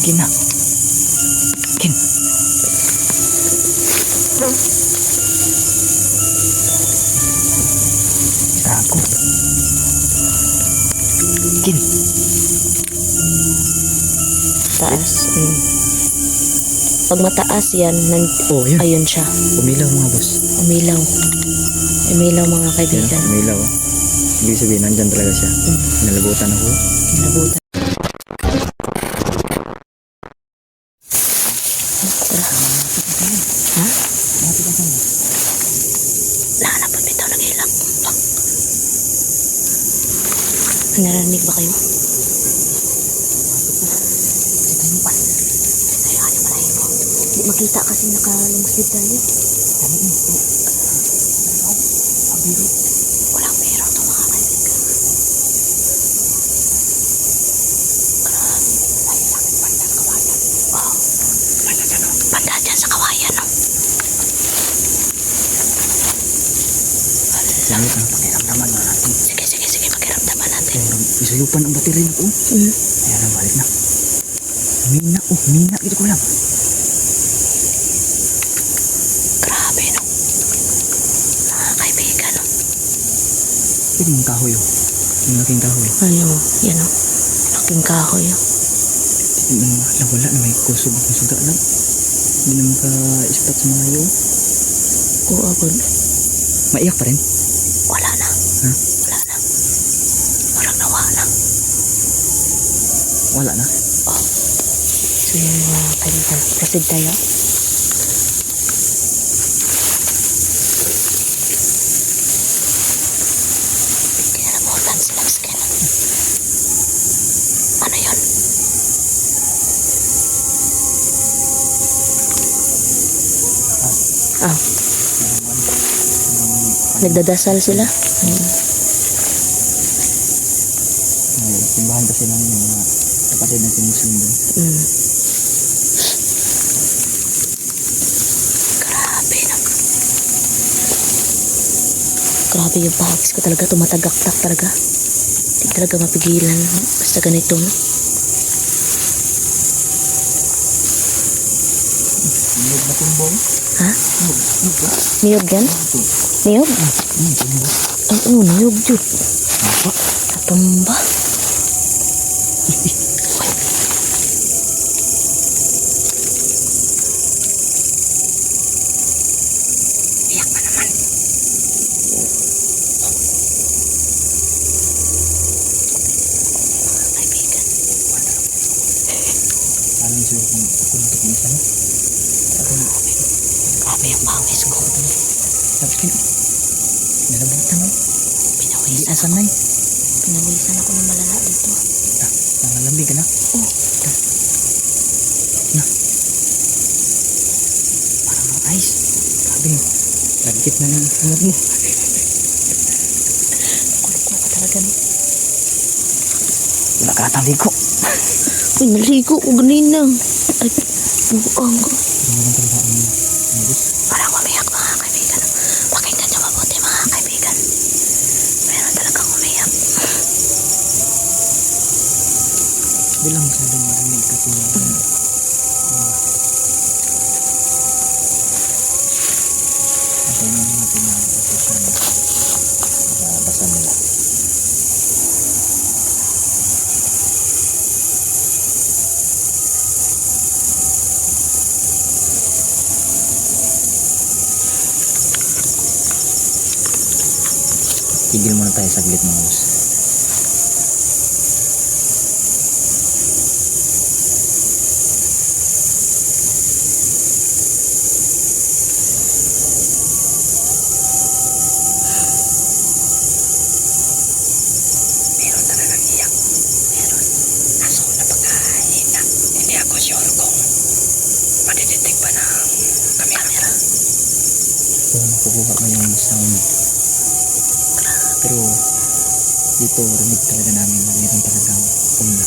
Kin na. Kin. Gago. Kin. Taas. Pag mataas yan, Oh, yun. ayun siya. Umilaw mga boss. Umilaw. Umilaw mga Yan, kaibigan. umilaw. Ibig sabihin, nandyan talaga siya. Nalabutan ako. Nabutan. Ha? Lahanap pa bitaw ng ilak. Narinig ba kayo? Hindi makita kasi nakalungsod tayo. Walang biro to mga kaibigan. Wow. Banda dyan sa kawayan, no? Langit ang pakiramdaman mo natin. Sige, pakiramdaman natin. Isuyupan ang baterya ko. Ayan na, balik na. Mina. Ito ko lang. Grabe, no? Mga kaibigan, no? Pwede yung kahoy, oh. Yung laking kahoy. Ano, yan, no? Laking kahoy, no? Wala na may kusog lang. Hindi na maka-spot sa mga iyo. Oo, agad. Maiyak pa rin. Wala na. Ha? Wala na. Parang nawa na. Wala na. So yung mga kaibigan, proceed tayo. Kinalabutan silang skin. Ano yun? Nagdadasal sila? May simbahan kasi ng mga kapatid natin Muslim doon. Grabe na. Grabe yung pahagis ko talaga. Tumatagaktak talaga. Hindi talaga mapigilan. Basta ganito, no? Niyog na tumbong. Ha? Niyog ba? Niyog yan? Niyog? Tumbong. Ay, oo, niyog yun. Apa? Natumba. Iyak pa naman. Mga kaibigan. Alam siya kung ako nang tukumisa na. Grabe yung pawis ko. Tapos kayo. Nalabutan mo. Pinawisan ako. Sanay. Pinawisan ako ng malala dito. Nangalamig ka na. Oh. Na. Parang mga ice. Sabi mo. Lagkit na ng hanap mo. Nakulog ko talaga, no? Wala ka natang ligo. Uy, naligo ko ganina. Ay, buang ko. Hindi naman talaga ang nabis. Parang umiyak mga kaibigan. Pakinggan niyo mabuti mga kaibigan. Meron talagang umiyak. Bilang masyadong marinig kasi Antayin naman natin na posisyon para basa nila. Tigil muna tayo saglit mga boss. Meron talagang iyak. Meron. Nasa ko na pagkahina. Hindi ako sure kung madidetect ba ng camera. So makukuha mo yung sound. Pero dito rinig talaga namin na meron talagang umla.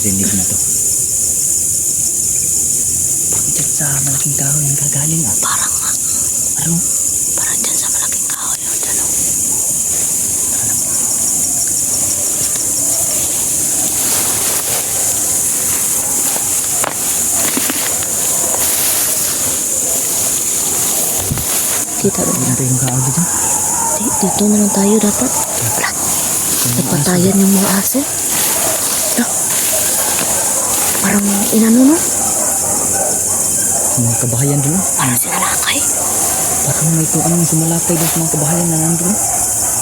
naririnig na to. Bakit dyan sa malaking kahoy yung gagaling ah? Parang Ano? parang dyan sa malaking kahoy o dyan o. Kita ba? Hindi natin yung kahoy dyan. Dito na lang tayo dapat. Wala. Napatayan yung mga aso. Wala. Parang inano no? Yung mga kabahayan dun. Parang sinalakay. Parang may kung anong sumalakay dun sa mga kabahayan na nandun.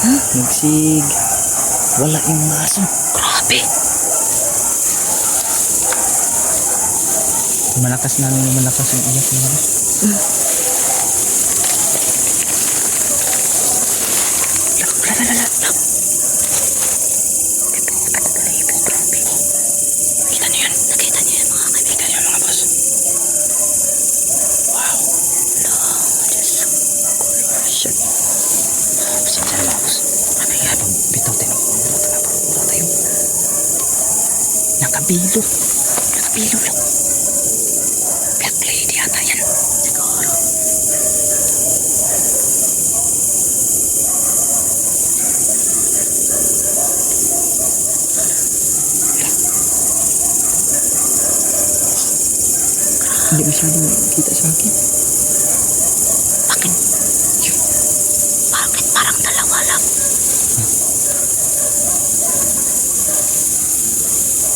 Ha? Nagsig... Wala yung mga aso. Grabe. Malakas na malakas yung iyak nila. Kita niyo yan? Nakita niyo yan mga kaibigan niyo mga boss? Wow. Ala, Diyos ko. Shit. Pasensya na mga boss. Ano yan? Bitaw tayo. Wala tayo. Nakabilo. Nakapilo lang. Black lady ata yan. Siguro. Hindi masyadong kita sa akin. Bakit? Bakit parang dalawa lang?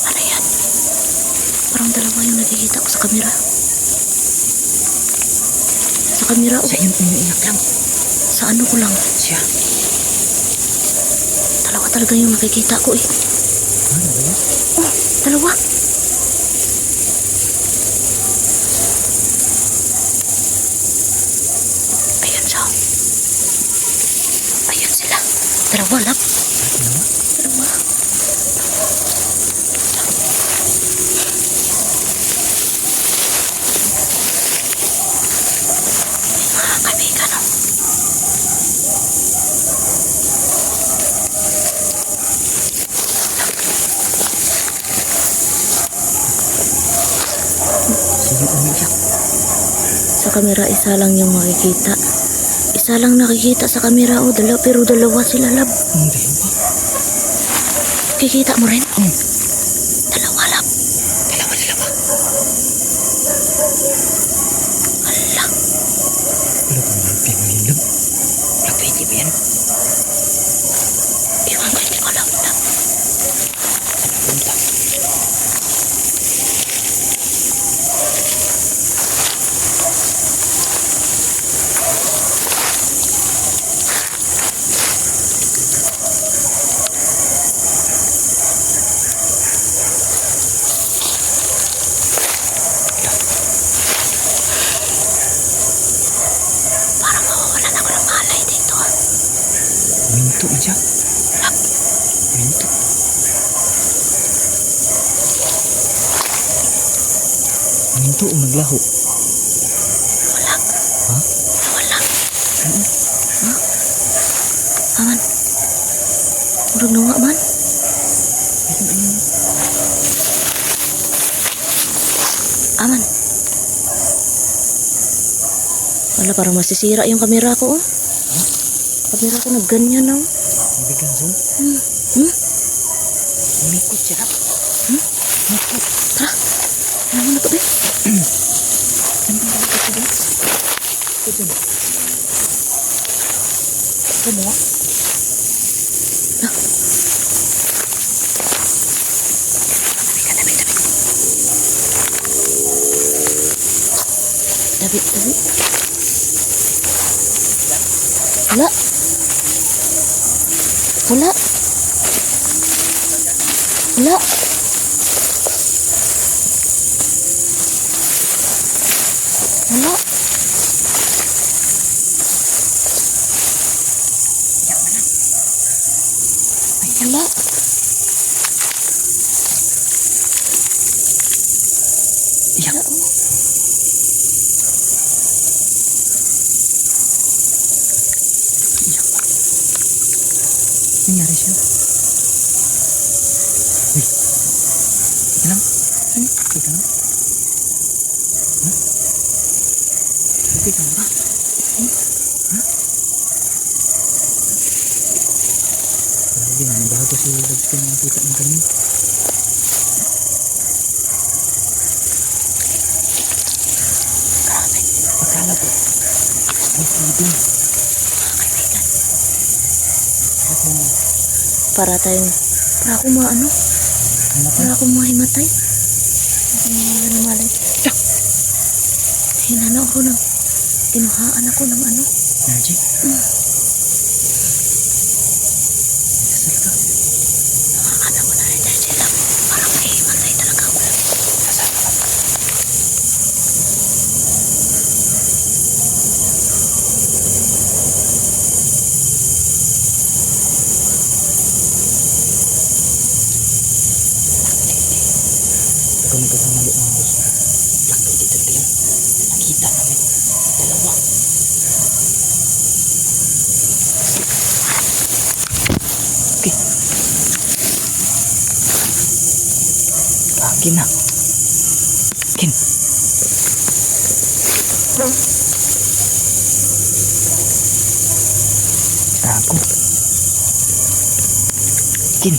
Ano yan? Parang dalawa yung nakikita ko sa kamera. Sa kamera o Sa iyo umiiyak lang. sa ano ko lang. Siya. Dalawa talaga yung nakikita ko eh. Ano ba yan? Oh, dalawa. Ayan siya. Ayan sila. Dalawa lang. Ano? Dalawa. Mga kaibigan, oh. Sige umiiyak. Sa kamera, isa lang yung makikita. Isa lang nakikita sa kamera, oh, pero dalawa sila, lab. Hindi ba? Kikita mo rin? Dalawa, lab. Dalawa sila ba? Ala, Wala ba naman pinahilap? Wala pwede ba yan? iwan ko, hindi ko alam, lab. Ano punta? Parang mawawalan ako ng malay dito, ah. Minto na siya. Lab, Minto. Minto o naglaho? wala. Ha? Wala. Ano? Aman. Murag na nga, man. Aman. Wala, parang masisira yung kamera ko, oh. Kamera ko nagganyan, oh. Ibigan zoom? Hmm? Umikot siya. Umikot. Tara. Ano na to, be? Ano ba ito siya? Ito dyan. Ito mo? Tabi, tabi. Wala. Wala. Wala. Wala. Wala. Iyak. Wala, oh. Iyak pa. Nangyari siya. Uy. Teka lang. Grabe ka ba? Ha? Grabe na, bago si Lods ko nakita ng kanina. Grabe. Akala ko. Ay, pwede. Kaibigan. Ako, Para ako maano? ano ka? Para ako mahimatay. Kasi mga namalay. Tsak! Hinano ako ng, kinuhaan ako ng ano. Energy? Dasal ka. Nakakana ko na rin dahil sila. Parang mahimatay talaga ako. Dasal ka. Ikaw nagkakamali mga boss. Black lady talaga yun. Nakita namin. Dalawa. Okay. Akin na. Kin. Ako. Kin.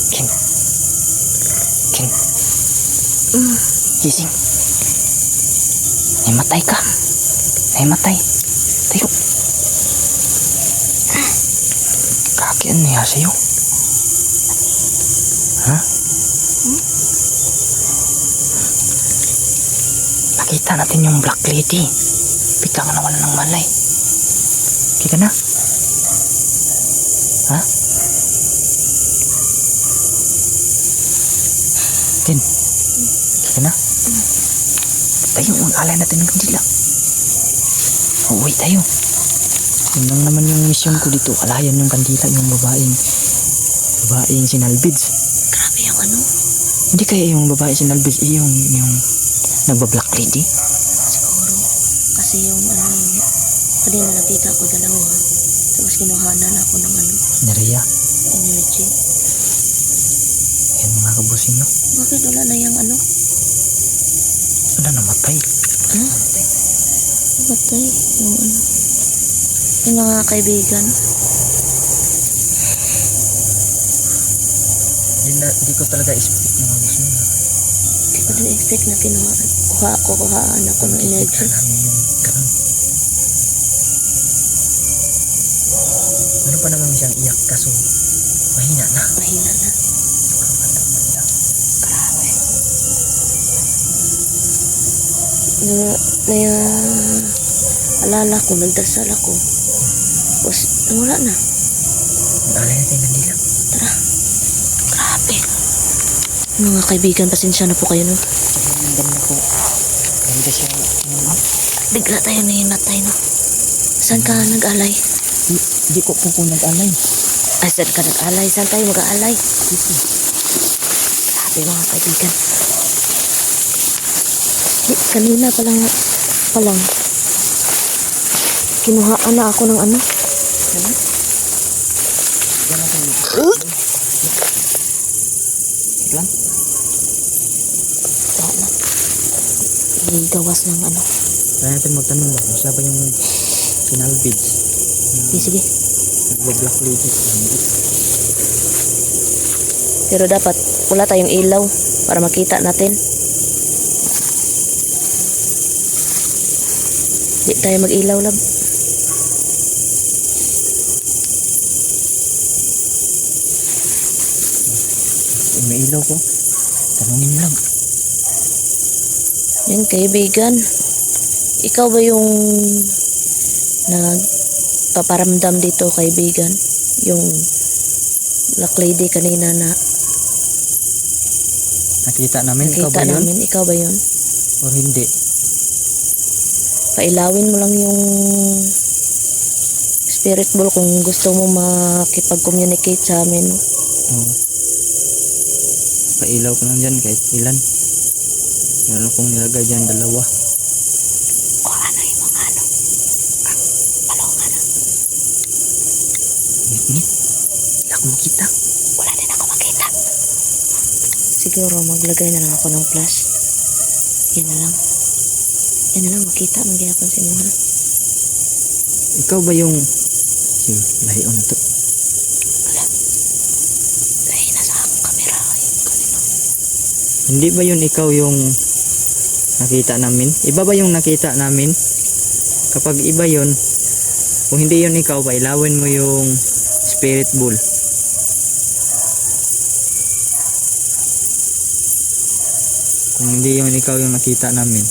Kin. Kin. Gising. Nahimatay ka. Nahimatay. Tayo. Kaki, ano niya sa'yo? Ha? Nakita natin yung black lady. Bigla ka nawala ng malay. Kika na. Ha? Tin. Kika na. Tayo, mag-alay natin ng kandila. Uuwi tayo. Yun lang naman yung mission ko dito. Alayan yung kandila, yung babaeng sinalbids. Grabe yung ano. Hindi kaya yung babae sinalbids, yung nagba-black lady. Siguro. Kasi yung ano yun. Kanina nakita ko dalawa. Tapos kinuhanan ako ng ano. Nerea. Energy. Yan mga kabusing, no? Bakit wala na yung ano? Wala, namatay. Ha? Namatay. Yung ano. Yung mga kaibigan. Hindi ko talaga expect mga gusto na. Hindi ko din expect na kuhaan ako ng energy. Kita namin yung ganun. Ano pa naman siyang iyak kaso mahina na. Mahina na. Nakakataman lang. Grabe. Alala ko, nagdasal ako. Tapos, wala na. Mag-alay natin ng dila. Tara. Grabe. Mga kaibigan, pasensya na po kayo, no? Tsaka yung ganda ko. Ganda siya. Bigla tayo nahimatay, no? Saan ka nag-alay? Hindi ko po nag-alay. Ay, saan ka nag-alay? Saan tayo mag-alay? Dito. Grabe, mga kaibigan. Kanina palang kinuhaan na ako ng ano. Ano? Yan natin. Lang? Wala. Igawas ng ano. Kaya natin magtanong ba kung siya ba yung sinalbids. Sige. Nagba-black lady. Pero dapat wala tayong ilaw para makita natin. Di tayo mag-ilaw, lab. Kung may ilaw ko, tanongin lang. Yan, kaibigan. Ikaw ba yung nagpaparamdam dito, kaibigan? Yung black lady kanina na Nakita namin, ikaw nakita ba yun? namin. Ikaw ba yun? O hindi? Pailawin mo lang yung spirit ball kung gusto mo makipag-communicate sa amin, no? Oo. Pailaw ko lang dyan kahit ilan. Meron kong nilagay dyan 2. O ano yung mga ano? Palongan na. Ngit-ngit. Wala akong makita. Wala din ako makita. Siguro maglagay na lang ako ng flash. Yan na lang. Yan na lang, makita. Magyapon si Muha. Ikaw ba yung... Sige, lahion na to. Wala. Lahi na sa camera. Ay, kanino. Hindi ba yun ikaw yung nakita namin? Iba ba yung nakita namin? Kapag iba yun, kung hindi yun ikaw, pailawin mo yung spirit bull. Kung hindi yun ikaw yung nakita namin.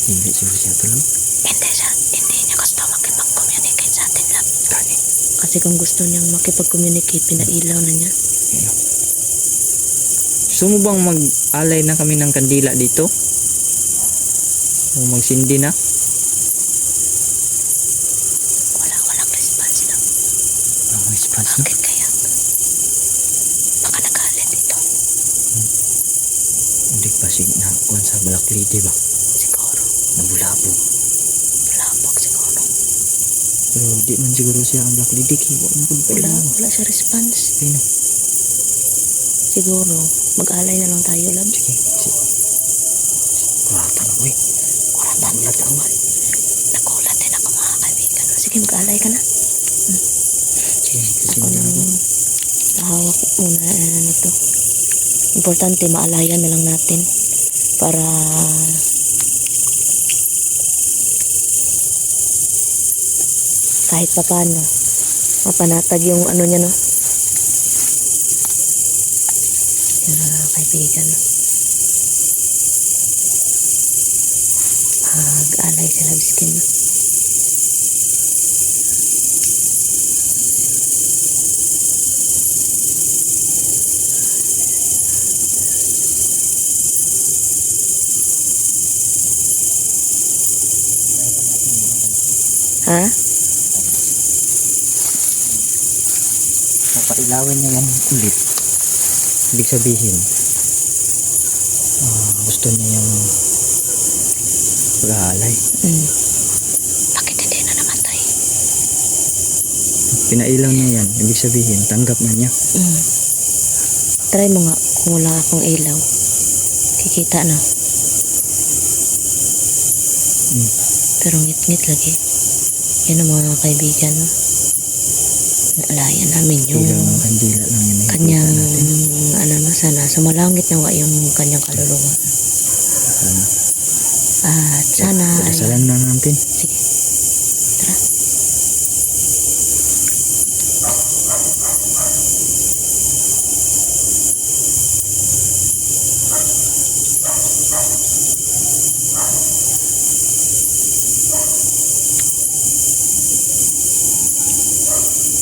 Hindi siguro siya to lang. Hindi siya. Hindi niya gusto makipag-communicate sa atin lang. Kani. Kasi kung gusto niyang makipag-communicate, pinailaw na niya. Ayun. Gusto mo bang mag-alay na kami ng kandila dito? O magsindi na? Walang response lang. Ang response na? Bakit kaya? Baka nagalit ito. Hindi pa na kuwan sa Black Lady ba? Siguro. Nabulabog. Labog siguro. Pero di man siguro siya ang Black Lady. Wala siya response. Ayun. Siguro, mag-alay na lang tayo, love. Sige. Kuratan ako eh. Kuratan. Nagulat ako eh. Nagulat din ako, mga kaibigan. Sige, mag-alay ka na. Sige. Kasi Ako nang hawak muna ano to. Importante, maalayan na lang natin. Para kahit pa paano, mapanatag yung ano niya, no? Yung mga kaibigan, no? Mag-alay sila biskin, no? Ha? Papailawin niya yan ulit. Ibig sabihin, gusto niya yung pag-aalay. Bakit hindi na namatay? Pinailaw niya yan. Ibig sabihin, tanggap na niya. Try mo nga kung wala akong ilaw. Kikita na. Pero ngit-ngit lagi. Yan ang mga kaibigan. Naalayan namin yung Ilaw ng kandila lang yun. kanyang ano na sana sumalangit na wa yung kanyang kaluluwa. Sana. At sana ay Dasalan na natin. sige. Tara.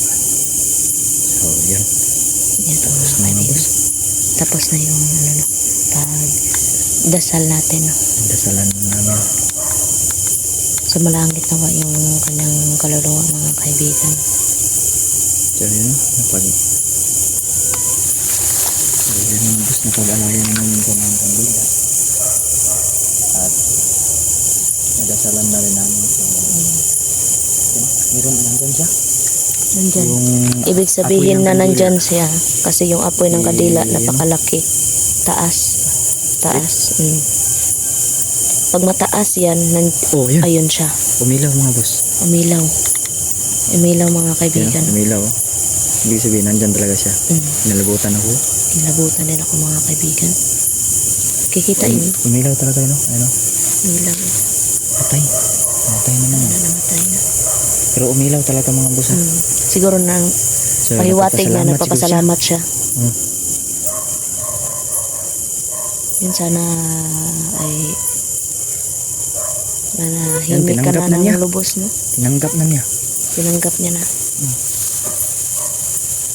So, yun. Yan po mga Mga kaibigan. boss. Tapos na yung ano no, pag dasal natin, no. Dasalan na namin. Sumalangit na wa yung kanyang kaluluwa, mga kaibigan. So, yun. Napag... So, yun yung boss na pag-alayan namin ko ng kandila. At nadasalan na rin namin. So, meron nandun siya. Nandyan. Yung Ibig sabihin apoy ng na kandila. nandyan siya. Kasi yung apoy ng kandila, Yun. napakalaki. Taas. Taas. Pag mataas yan, Oh, yun. ayun siya. Umilaw mga boss. Umilaw. Umilaw, mga Yan, kaibigan. umilaw. Oh. Ibig sabihin, nandyan talaga siya. Nilabutan ako. Nilabutan din ako, mga kaibigan. Kikita yun. Umilaw talaga, no? Ano? Umilaw. Patay. Patay naman. Namatay na. Pero umilaw talaga mga boss. Siguro nang So, pahiwatig na nagpapasalamat nagpapasalamat siya. Hmm. Yun sana ay nanahimik ka tinanggap na na niya. ng lubos, no? Tinanggap na niya. Tinanggap niya na.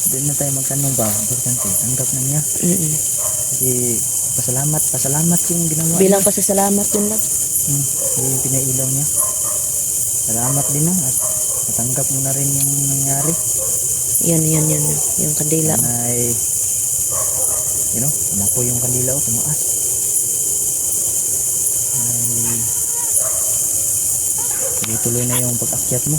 Hindi na tayo magtanong ba? Importante. Tanggap na niya. Mm-mm. Kasi Pasalamat yung ginawa. Bilang pasasalamat din lang. Yung pinailaw niya. Salamat din na at natanggap mo na rin yung nangyari. Yan. Yung kandila. Ay, umako yung kandila o tumaas. Ay, tuloy-tuloy na yung pag-akyat mo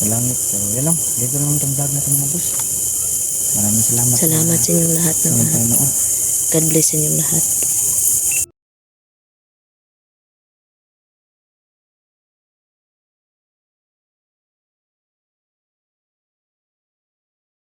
sa langit. So, yan lang. Dito lang itong vlog natin mga boss. Maraming salamat. Salamat sa inyong lahat ng Panginoon. God bless sa inyong lahat.